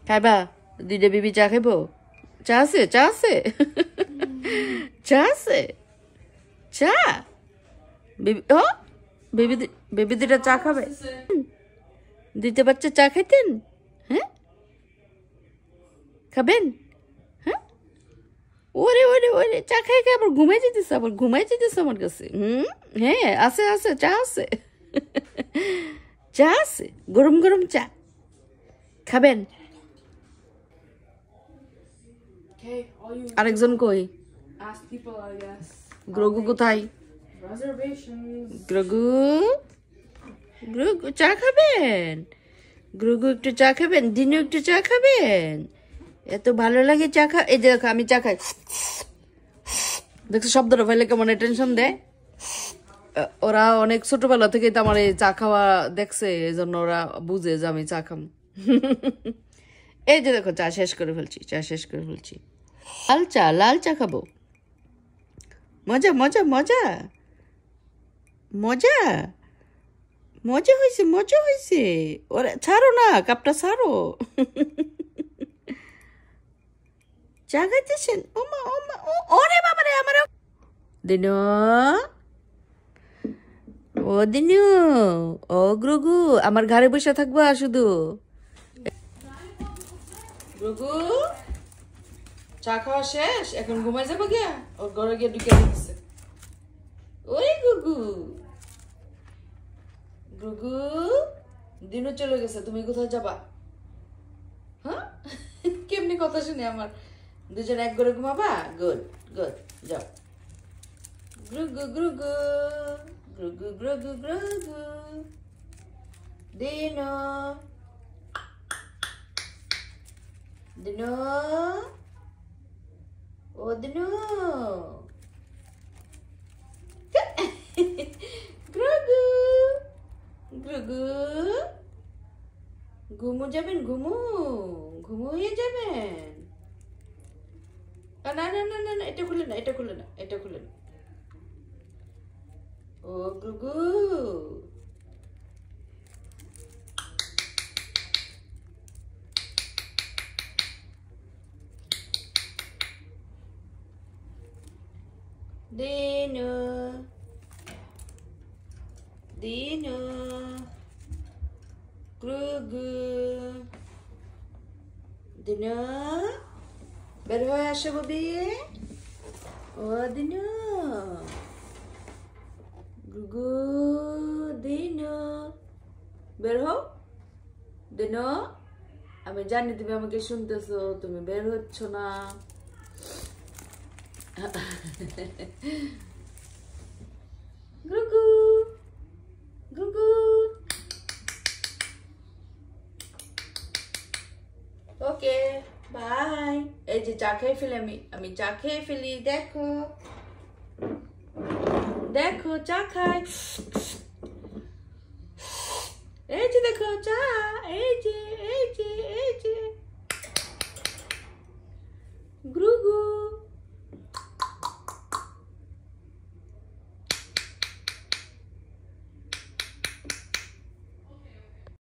খাইবা দুইটা বেবি চা খাইব চা আছে চা আছে চা আছে চা বেবি ও বেবি বেবি দুটা চা খাবে দুইটা বাচ্চা চা খাইতেন হ্যাঁ খাবেন হ্যাঁ ওরে ওরে ওরে চা খাই খাই আবার ঘুমাই যেতেছে আমার কাছে হ্যাঁ আছে আছে চা আছে চা আছে গরম গরম চা খাবেন আরেকজন কই গ্রগু কোথায় গ্রগু গ্রগু চা খাবেন গ্রগু একটু চা খাবেন দিনু একটু চা খাবেন এত ভালো লাগে চা খা এই দেখো আমি চা খাই দেখছো শব্দটা ফেলে কেমন টেনশন দেয় ওরা অনেক ছোটবেলা থেকে তো আমার এই চা খাওয়া দেখছে এই জন্য ওরা বুঝে যে আমি চা খাম এই যে দেখো চা শেষ করে ফেলছি লাল চা খাবো মজা মজা মজা মজা মজা হয়েছে ওরা ছাড়ো না কাপটা ছাড়ো চা খাইতেছেন ওমা ওমা ওরে বাবারে আমার দিনু ও দিনু ও গ্রগু আমার ঘরে বসে থাকবো শুধু গ্রগু চা খাওয়া শেষ এখন ঘুমাই যাবো গিয়া ওর ঘরে গিয়ে ঢুকে দিচ্ছে ওই গুগু গুগু দিনু চলে গেছে তুমি কোথায় যাবা হ্যাঁ কেমনি কথা শুনে আমার দুজন এক ঘরে ঘুমাবা গুড গুড যাও গ্রুগু গ্রুগু গ্রুগু গ্রুগু গ্রুগু দিনু দিনু ও দিনু গ্রুগু গ্রুগু ঘুমু যাবেন ঘুমু হয়ে যাবেন না না না না এটা খুলে না ও গ্রুগু দিনু দিনু গ্রুগু দিনু বের হয়ে আসো ববি ও দিনু গ্রুগু দিনু বের হও দিনু আমি জানি তুমি আমাকে শুনতেছো তুমি বের হচ্ছ না গ্রুগু গ্রুগু ওকে বাই এই যে চা খেয়ে ফেলি আমি চা খেয়ে ফেলি দেখো দেখো চা খাই এই যে দেখো চা এই যে